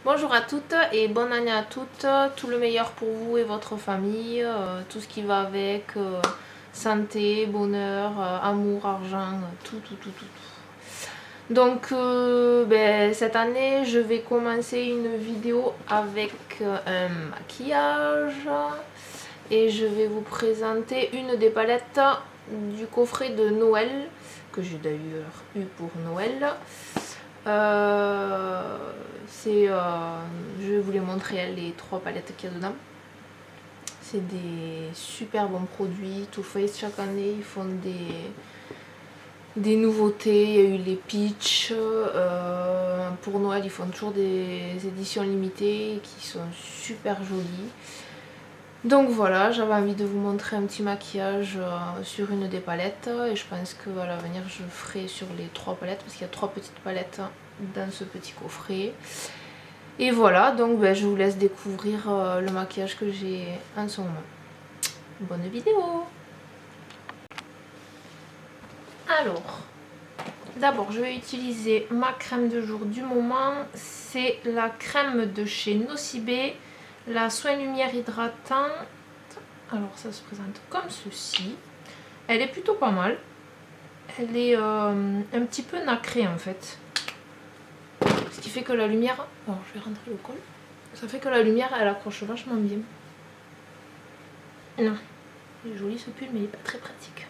Bonjour à toutes et bonne année à toutes, tout le meilleur pour vous et votre famille, tout ce qui va avec, santé, bonheur, amour, argent, tout. Donc cette année je vais commencer une vidéo avec un maquillage et je vais vous présenter une des palettes du coffret de Noël que j'ai d'ailleurs eu pour Noël. Je vais vous les montrer les 3 palettes qu'il y a dedans. C'est des super bons produits. Too Faced chaque année ils font des nouveautés. Il y a eu les Peach. Pour Noël ils font toujours des éditions limitées qui sont super jolies. Donc voilà, j'avais envie de vous montrer un petit maquillage sur une des palettes et je pense que à l'avenir je ferai sur les 3 palettes parce qu'il y a 3 petites palettes dans ce petit coffret. Et voilà, donc je vous laisse découvrir le maquillage que j'ai en ce moment. Bonne vidéo! Alors, d'abord je vais utiliser ma crème de jour du moment. C'est la crème de chez Nocibé, la Soin Lumière hydratante. Alors ça se présente comme ceci. Elle est plutôt pas mal. Elle est un petit peu nacrée en fait. Ce qui fait que la lumière... Alors je vais rentrer le col. Ça fait que la lumière elle accroche vachement bien. Non, il est joli ce pull mais il n'est pas très pratique.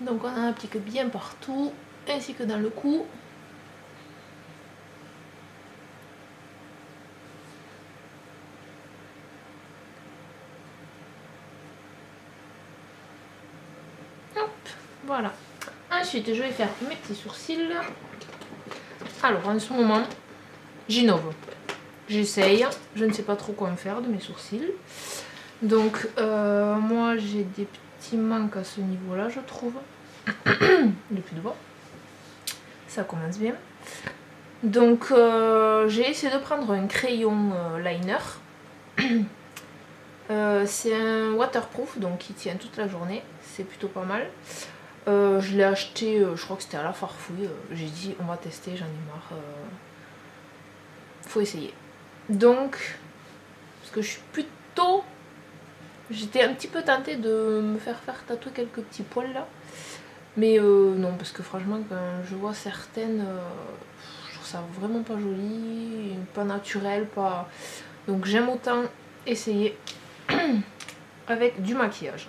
Donc on en applique bien partout, ainsi que dans le cou. Hop, voilà. Ensuite je vais faire mes petits sourcils. Alors en ce moment, j'innove. J'essaye, je ne sais pas trop quoi me faire de mes sourcils. Donc moi j'ai des petits manques à ce niveau là je trouve. Depuis devant. Ça commence bien. Donc j'ai essayé de prendre un crayon liner. C'est un waterproof donc qui tient toute la journée. C'est plutôt pas mal. Je l'ai acheté, je crois que c'était à la Farfouille. J'ai dit on va tester, j'en ai marre. Faut essayer. Donc, parce que je suis plutôt... J'étais un petit peu tentée de me faire tatouer quelques petits poils là. Mais non, parce que franchement, quand je vois certaines, je trouve ça vraiment pas joli, pas naturel, pas... Donc j'aime autant essayer avec du maquillage.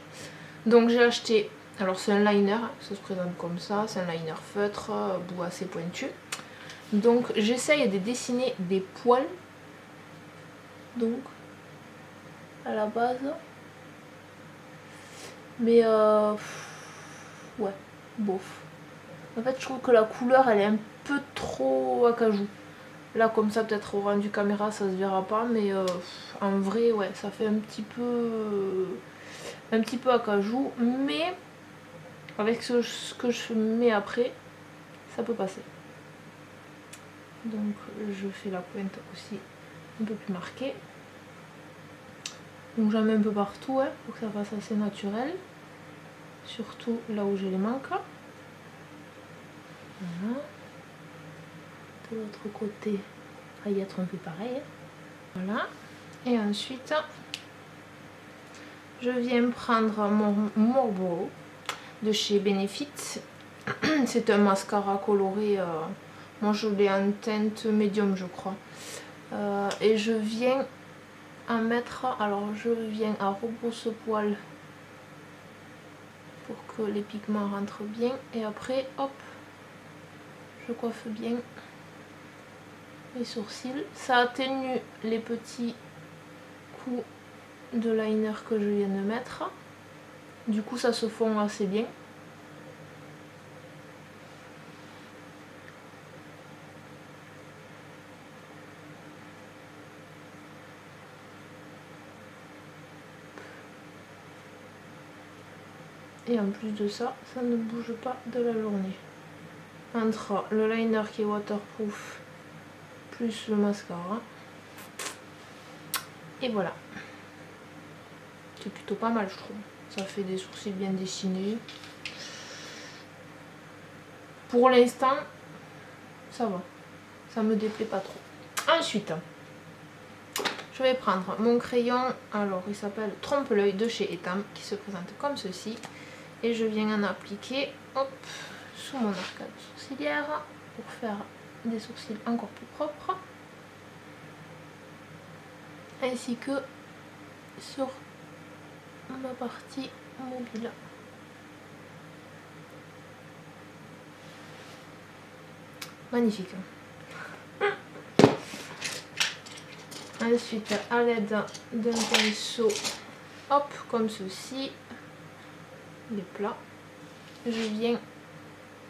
Donc j'ai acheté, alors c'est un liner, ça se présente comme ça, c'est un liner feutre, bout assez pointu. Donc j'essaye de dessiner des poils, donc à la base. Mais ouais, bof. En fait je trouve que la couleur elle est un peu trop acajou. Là comme ça peut-être au rendu caméra ça se verra pas, mais en vrai ouais ça fait un petit peu acajou, mais avec ce que je mets après ça peut passer. Donc je fais la pointe aussi un peu plus marquée. Donc j'en mets un peu partout hein, pour que ça fasse assez naturel. Surtout là où j'ai les manques. Voilà. De l'autre côté, ça va y être un peu pareil. Voilà. Et ensuite, je viens prendre mon Marlboro de chez Benefit. C'est un mascara coloré. Moi je l'ai en teinte médium je crois. Et je viens à mettre, alors je viens à rebrousse-poil pour que les pigments rentrent bien. Et après, hop, je coiffe bien les sourcils. Ça atténue les petits coups de liner que je viens de mettre. Du coup ça se fond assez bien. Et en plus de ça, ça ne bouge pas de la journée. Entre le liner qui est waterproof plus le mascara. Et voilà. C'est plutôt pas mal je trouve. Ça fait des sourcils bien dessinés. Pour l'instant, ça va. Ça me déplaît pas trop. Ensuite, je vais prendre mon crayon. Alors, il s'appelle Trompe-l'œil de chez Etam, qui se présente comme ceci. Et je viens en appliquer, hop, sous mon arcade sourcilière pour faire des sourcils encore plus propres. Ainsi que sur ma partie mobile. Magnifique. Ensuite, à l'aide d'un pinceau, hop, comme ceci, les plats, je viens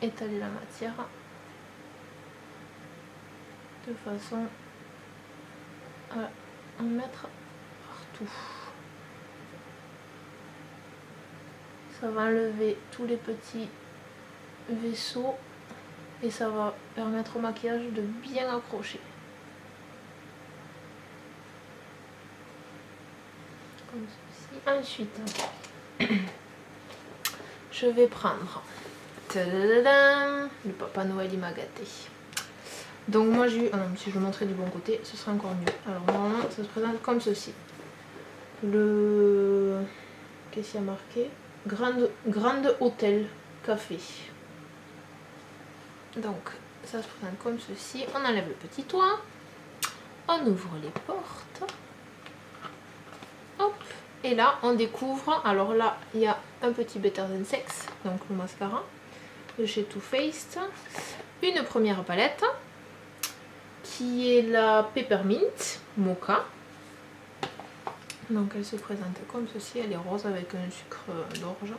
étaler la matière de façon à en mettre partout. Ça va enlever tous les petits vaisseaux et ça va permettre au maquillage de bien accrocher. Comme ceci. Ensuite, je vais prendre le Papa Noël, il m'a gâté. Donc moi j'ai eu, ah non, si je le montrais du bon côté ce serait encore mieux. Alors normalement ça se présente comme ceci. Le, qu'est-ce qu'il y a marqué, Grande Hôtel Café. Donc ça se présente comme ceci. On enlève le petit toit, on ouvre les portes, hop, et là on découvre, alors là il y a un petit Better Than Sex, donc le mascara de chez Too Faced, une première palette qui est la Peppermint Mocha. Donc elle se présente comme ceci, elle est rose avec un sucre d'orge,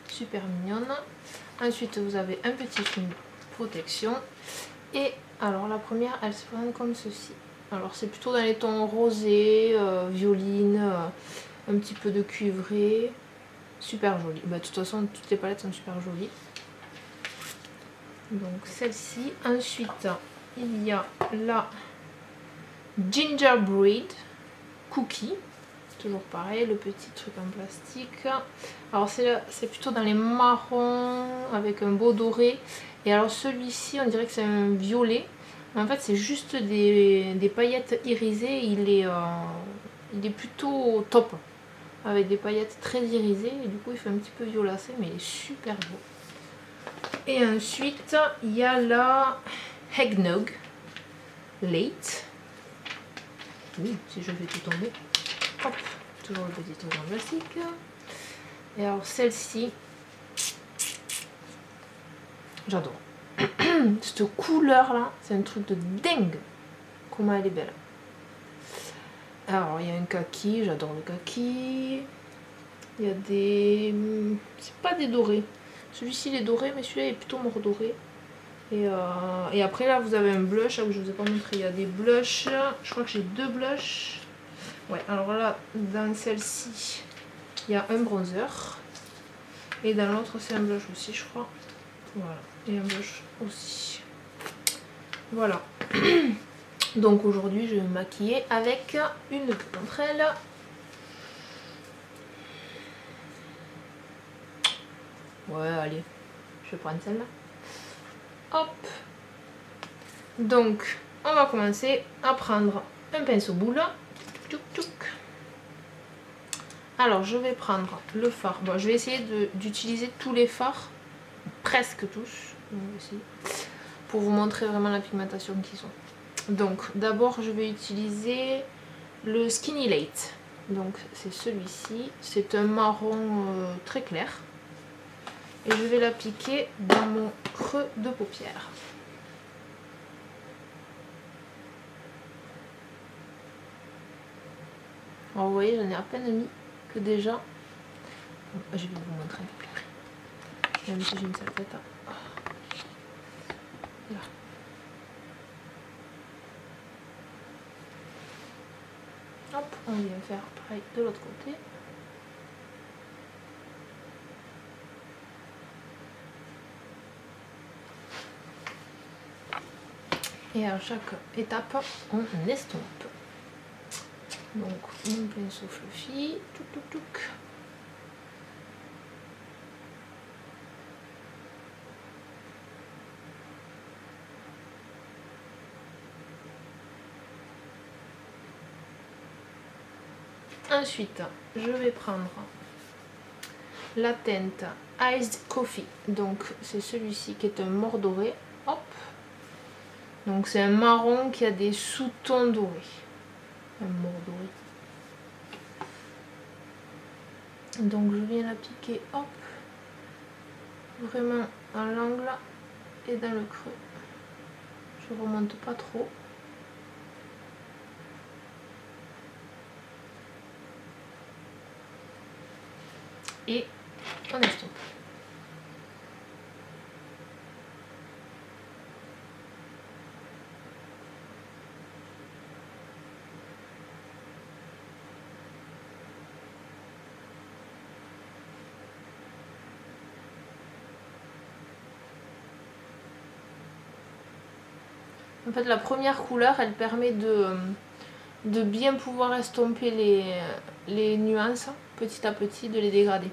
super mignonne. Ensuite vous avez un petit film de protection et alors la première elle se présente comme ceci. Alors c'est plutôt dans les tons rosés, violine, un petit peu de cuivré, super joli. Bah, de toute façon toutes les palettes sont super jolies. Donc celle-ci. Ensuite il y a la Gingerbread Cookie. Toujours pareil, le petit truc en plastique. Alors c'est plutôt dans les marrons avec un beau doré. Et alors celui-ci on dirait que c'est un violet. Mais en fait c'est juste des paillettes irisées. Il est plutôt top. Avec des paillettes très irisées. Et du coup il fait un petit peu violacé mais il est super beau. Et ensuite il y a la Eggnog Late. Oui, si je fais tout tomber. Hop, toujours le petit truc en plastique. Et alors celle-ci, j'adore. Cette couleur là, c'est un truc de dingue. Comment elle est belle. Alors il y a un kaki, j'adore le kaki. Il y a des... c'est pas des dorés. Celui-ci il est doré, mais celui-là est plutôt mordoré. Et après là vous avez un blush, que je vous ai pas montré. Il y a des blushs, je crois que j'ai deux blushs. Ouais, alors là, dans celle-ci, il y a un bronzer. Et dans l'autre, c'est un blush aussi, je crois. Voilà, et un blush aussi. Voilà. Donc aujourd'hui, je vais me maquiller avec une d'entre elles. Ouais, allez, je vais prendre celle-là. Hop. Donc, on va commencer à prendre un pinceau boule. Tchouk, tchouk. Alors je vais prendre le fard. Bon, je vais essayer d'utiliser tous les fards, presque tous, pour vous montrer vraiment la pigmentation qu'ils ont. Donc d'abord je vais utiliser le Skinny Late. Donc c'est celui-ci, c'est un marron très clair. Et je vais l'appliquer dans mon creux de paupière. Alors vous voyez, j'en ai à peine mis que déjà, je vais vous montrer un peu plus près, même si j'ai une salpette. Là. Hop, on vient faire pareil de l'autre côté. Et à chaque étape, on estompe. Donc mon pinceau fluffy, touc touc touc. Ensuite, je vais prendre la teinte Iced Coffee. Donc c'est celui-ci qui est un mordoré. Hop. Donc c'est un marron qui a des sous-tons dorés. Un mordoré. Donc je viens l'appliquer, hop, vraiment à l'angle et dans le creux. Je remonte pas trop. Et on estompe. En fait, la première couleur, elle permet de bien pouvoir estomper les nuances petit à petit, de les dégrader.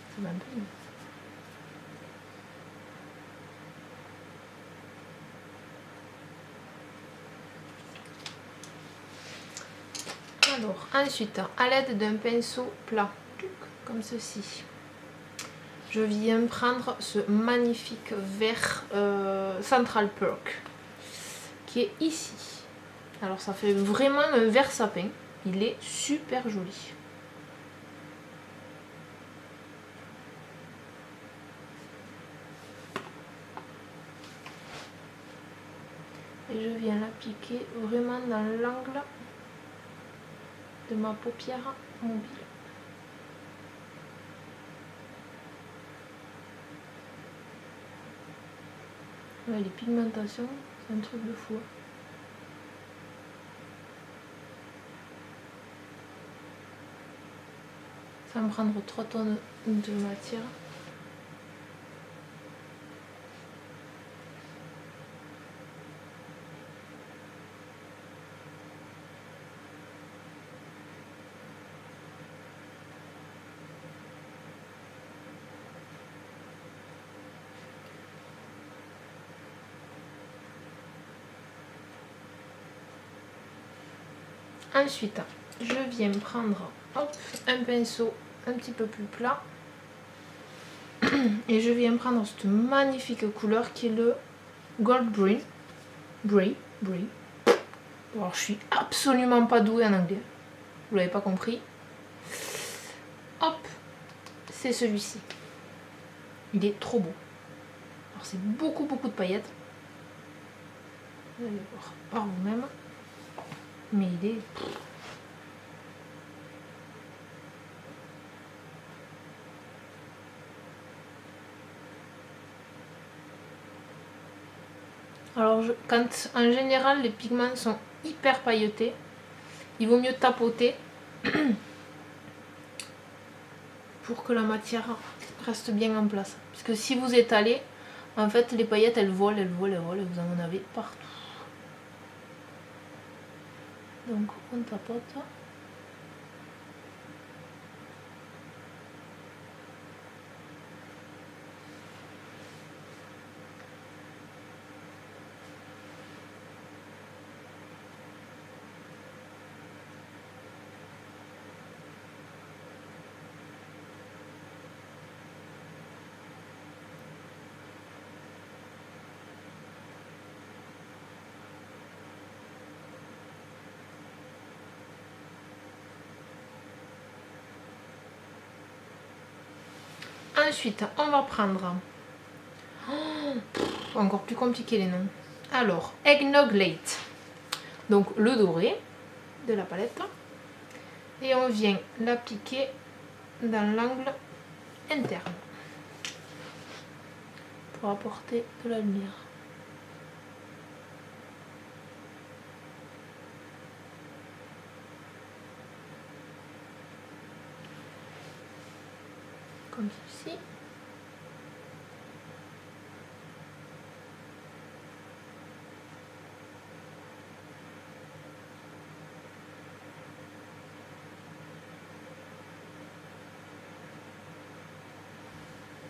Ça va un peu mieux. Alors, ensuite, à l'aide d'un pinceau plat, comme ceci, je viens prendre ce magnifique vert Central Perk qui est ici. Alors ça fait vraiment un vert sapin, il est super joli. Et je viens l'appliquer vraiment dans l'angle de ma paupière mobile. Ouais, les pigmentations, c'est un truc de fou. Ça va me prendre 3 tonnes de matière. Ensuite, je viens prendre hop, un pinceau un petit peu plus plat et je viens prendre cette magnifique couleur qui est le Gold Brie. Brie. Alors, je suis absolument pas douée en anglais, vous l'avez pas compris. Hop, c'est celui-ci. Il est trop beau. Alors c'est beaucoup de paillettes. Vous allez voir par vous-même. Mais il est... Alors quand en général les pigments sont hyper pailletés, il vaut mieux tapoter pour que la matière reste bien en place. Puisque si vous étalez, en fait les paillettes elles volent et vous en avez partout. Donc on tapote. Ensuite, on va prendre... encore plus compliqué les noms. Alors, Eggnog Late. Donc le doré de la palette. Et on vient l'appliquer dans l'angle interne pour apporter de la lumière. Comme ceci.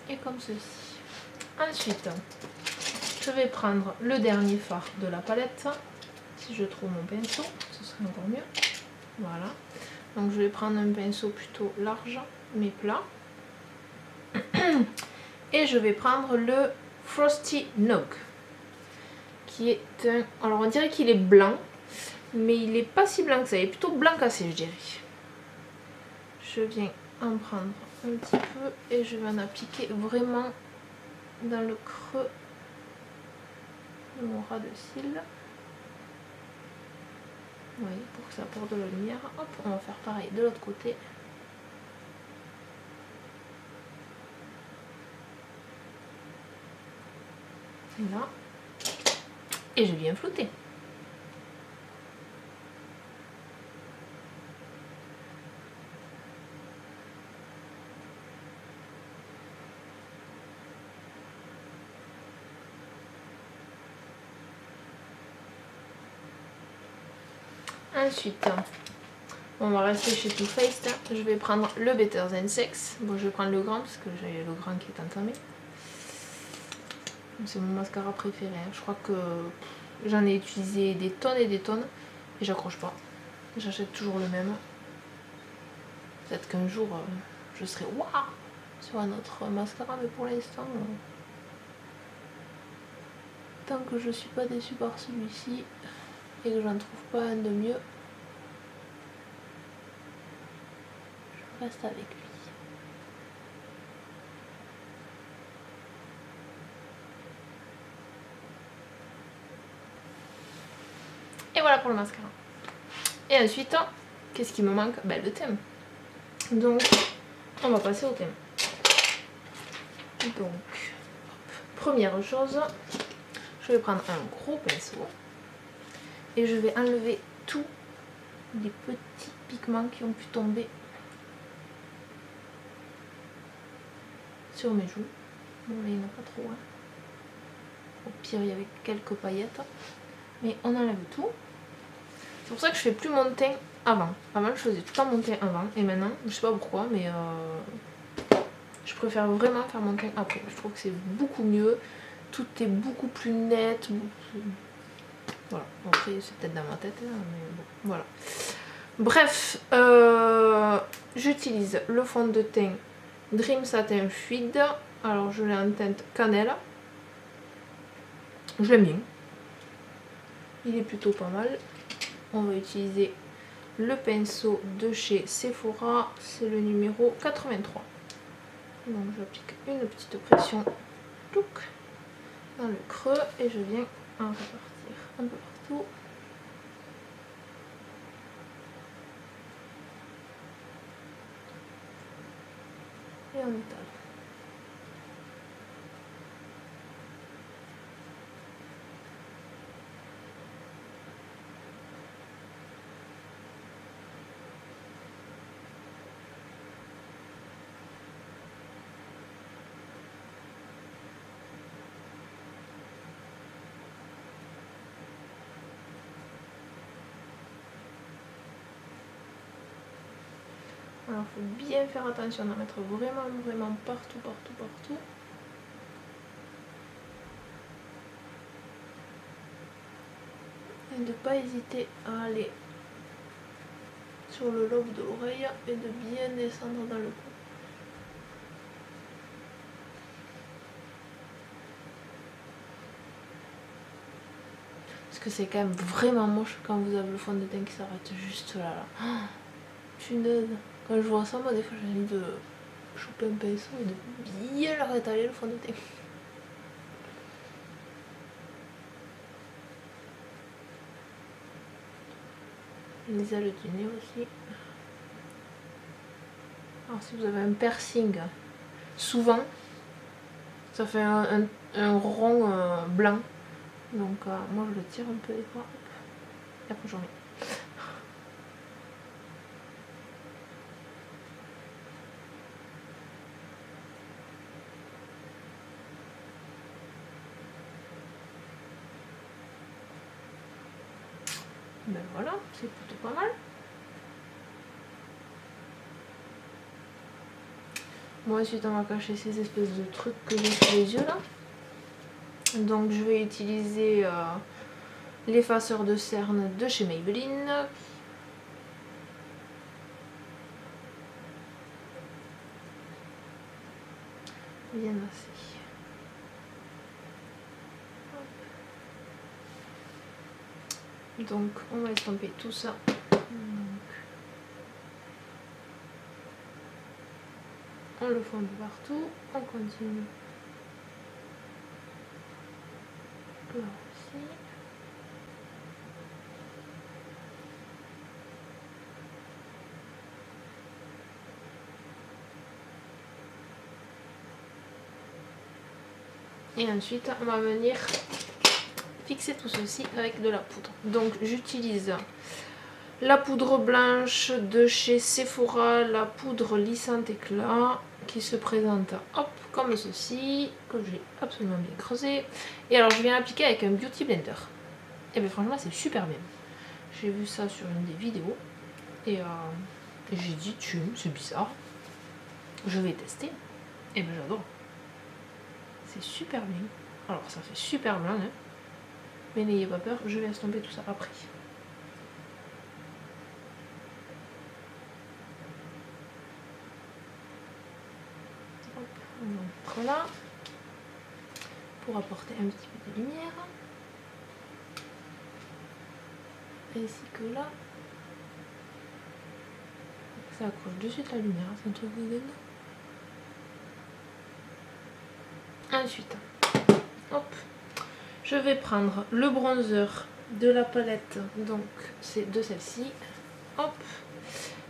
Et comme ceci. Ensuite, je vais prendre le dernier fard de la palette. Si je trouve mon pinceau, ce serait encore mieux. Voilà. Donc je vais prendre un pinceau plutôt large, mais plat. Et je vais prendre le Frosty Nog, qui est un... Alors on dirait qu'il est blanc, mais il n'est pas si blanc que ça, il est plutôt blanc cassé, je dirais. Je viens en prendre un petit peu et je vais en appliquer vraiment dans le creux de mon ras de cils. Oui, pour que ça apporte de la lumière. Hop, on va faire pareil de l'autre côté. Là. Et je viens flouter. Ensuite, on va rester chez Too Faced. Je vais prendre le Better Than Sex. Bon, je vais prendre le grand parce que j'ai le grand qui est entamé. C'est mon mascara préféré. Je crois que j'en ai utilisé des tonnes et des tonnes et j'accroche pas. J'achète toujours le même. Peut-être qu'un jour je serai waouh sur un autre mascara, mais pour l'instant, tant que je suis pas déçue par celui-ci et que j'en trouve pas un de mieux, je reste avec lui. Et voilà pour le mascara. Et ensuite, qu'est-ce qui me manque? Ben, le thème. Donc, on va passer au thème. Donc, première chose, je vais prendre un gros pinceau et je vais enlever tous les petits pigments qui ont pu tomber sur mes joues. Bon, là, il n'y en a pas trop. Hein. Au pire, il y avait quelques paillettes. Mais on enlève tout. C'est pour ça que je fais plus mon teint avant. Avant, je faisais tout le temps mon teint avant. Et maintenant, je sais pas pourquoi, mais je préfère vraiment faire mon teint après. Je trouve que c'est beaucoup mieux. Tout est beaucoup plus net. Voilà. Après, c'est peut-être dans ma tête. Hein, mais bon, voilà. Bref, j'utilise le fond de teint Dream Satin Fluide. Alors, je l'ai en teinte cannelle. Je l'aime bien. Il est plutôt pas mal. On va utiliser le pinceau de chez Sephora. C'est le numéro 83. Donc j'applique une petite pression dans le creux et je viens en repartir un peu partout. Et on étale. Alors il faut bien faire attention d'en mettre vraiment partout. Et de ne pas hésiter à aller sur le lobe de l'oreille et de bien descendre dans le cou. Parce que c'est quand même vraiment moche quand vous avez le fond de teint qui s'arrête juste là. Oh, punaise. Quand je vois ça, moi des fois j'ai envie de choper un pinceau et de bien leur étaler le fond de teint. Les ailes du nez aussi. Alors si vous avez un piercing, souvent ça fait un rond blanc. Donc moi je le tire un peu des fois. Et après j'en mets. Ben voilà, c'est plutôt pas mal. Bon, ensuite on va cacher ces espèces de trucs que j'ai sous les yeux là. Donc je vais utiliser l'effaceur de cerne de chez Maybelline. Bien assez. Donc on va estomper tout ça. On le fait un peu partout. On continue. Là aussi. Et ensuite, on va venir fixer tout ceci avec de la poudre. Donc j'utilise la poudre blanche de chez Sephora, la poudre lissante éclat qui se présente hop, comme ceci, que j'ai absolument bien creusé. Et alors je viens l'appliquer avec un Beauty Blender. Et bien franchement c'est super bien. J'ai vu ça sur une des vidéos et j'ai dit c'est bizarre. Je vais tester. Et bien j'adore. C'est super bien. Alors ça fait super blanc, hein. Mais n'ayez pas peur, je vais estomper tout ça après. Hop, on entre là pour apporter un petit peu de lumière. Ainsi que là. Ça accroche de suite la lumière, c'est un truc de dingue. Ensuite, hop, je vais prendre le bronzer de la palette, donc c'est de celle-ci. Hop,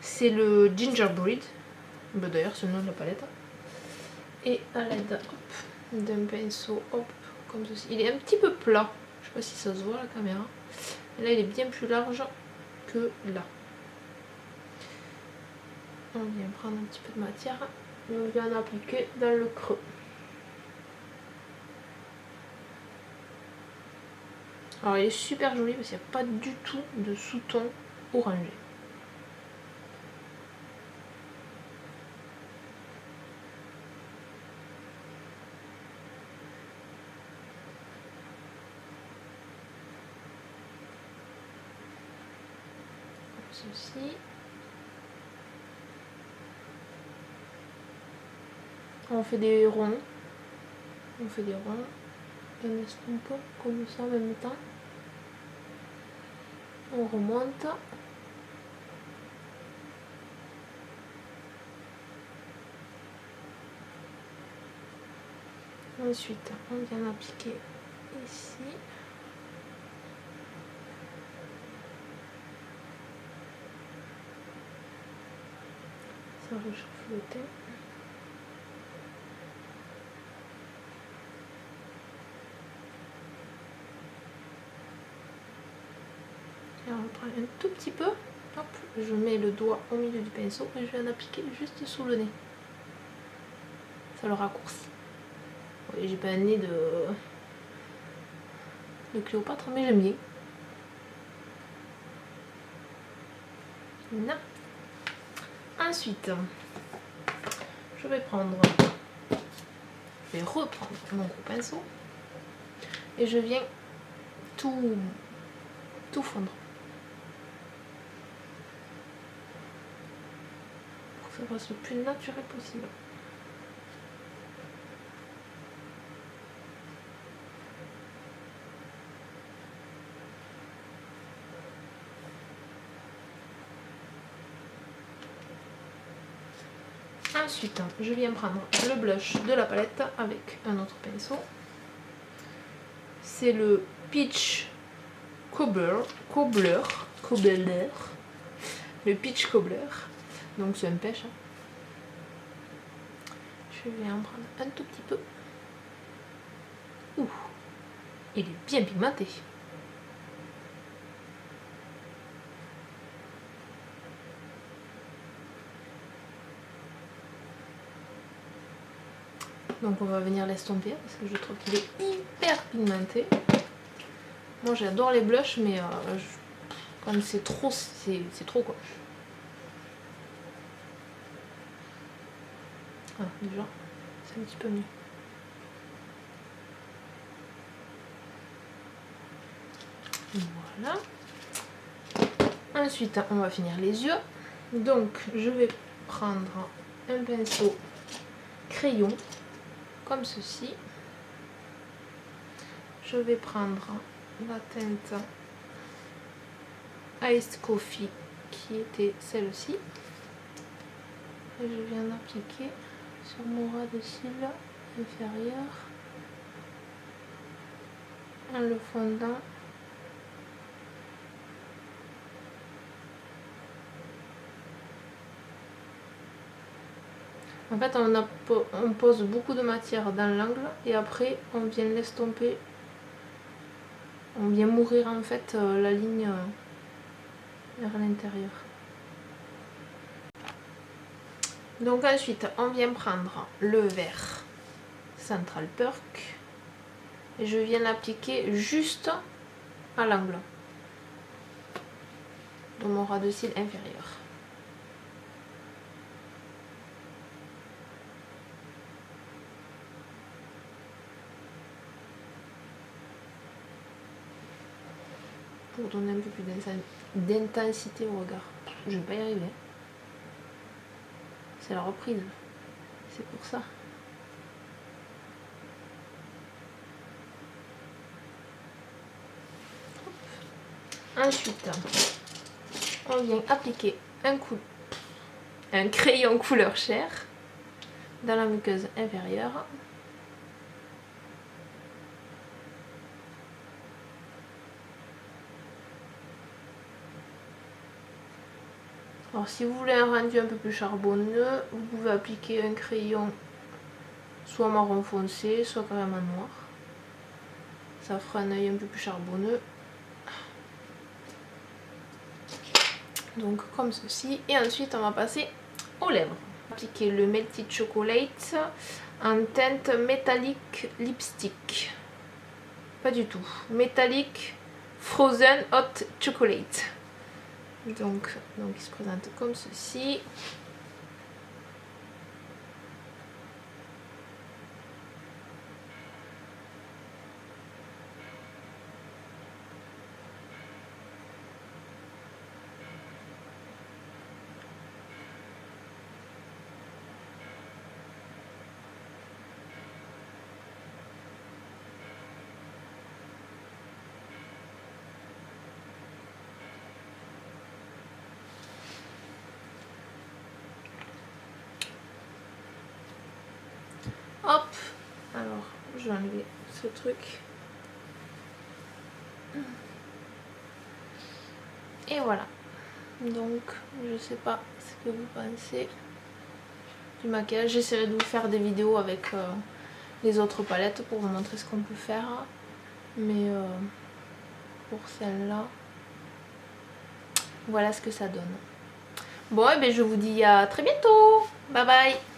c'est le Gingerbread, d'ailleurs c'est le nom de la palette. Et à l'aide d'un pinceau, hop, comme ceci. Il est un petit peu plat, je sais pas si ça se voit à la caméra. Et là il est bien plus large que là. On vient prendre un petit peu de matière et on vient en appliquer dans le creux. Alors il est super joli parce qu'il n'y a pas du tout de sous-ton orangé. Comme ceci. On fait des ronds. On fait des ronds. On estompe comme ça en même temps. On remonte. Ensuite, on vient appliquer ici. Ça réchauffe le teint. Et on prend un tout petit peu. Hop, je mets le doigt au milieu du pinceau et je viens appliquer juste sous le nez. Ça le raccourcit. Oui, j'ai pas un nez de Cléopâtre, mais j'aime bien. Non. Ensuite, je vais reprendre mon gros pinceau et je viens tout fondre pour que ça fasse le plus naturel possible. Ensuite, je viens prendre le blush de la palette avec un autre pinceau. C'est le Peach Cobbler. Le Peach Cobbler. Donc c'est un pêche. Je viens en prendre un tout petit peu. Ouh, il est bien pigmenté. Donc on va venir l'estomper parce que je trouve qu'il est hyper pigmenté. Moi j'adore les blushs mais quand c'est trop, c'est trop quoi. Ah, déjà, c'est un petit peu mieux. Voilà. Ensuite, on va finir les yeux. Donc, je vais prendre un pinceau crayon, comme ceci. Je vais prendre la teinte Iced Coffee, qui était celle-ci. Et je viens d'appliquer sur mon ras de cils inférieur en le fondant. En fait, on pose beaucoup de matière dans l'angle et après on vient l'estomper, on vient mourir en fait la ligne vers l'intérieur. Donc ensuite, on vient prendre le vert Central Perk et je viens l'appliquer juste à l'angle de mon ras de cils inférieur. Pour donner un peu plus d'intensité au regard. Je vais pas y arriver. C'est la reprise. C'est pour ça. Ensuite, on vient appliquer un crayon couleur chair dans la muqueuse inférieure. Alors si vous voulez un rendu un peu plus charbonneux, vous pouvez appliquer un crayon soit marron foncé, soit carrément noir. Ça fera un œil un peu plus charbonneux. Donc comme ceci. Et ensuite on va passer aux lèvres. Appliquer le Melted Chocolate en teinte métallique lipstick. Pas du tout. Métallique Frozen Hot Chocolate. Donc il se présente comme ceci. Hop, alors je vais enlever ce truc. Et voilà. Donc je sais pas ce que vous pensez du maquillage. J'essaierai de vous faire des vidéos avec les autres palettes pour vous montrer ce qu'on peut faire. Mais pour celle-là, voilà ce que ça donne. Bon, et bien je vous dis à très bientôt. Bye bye.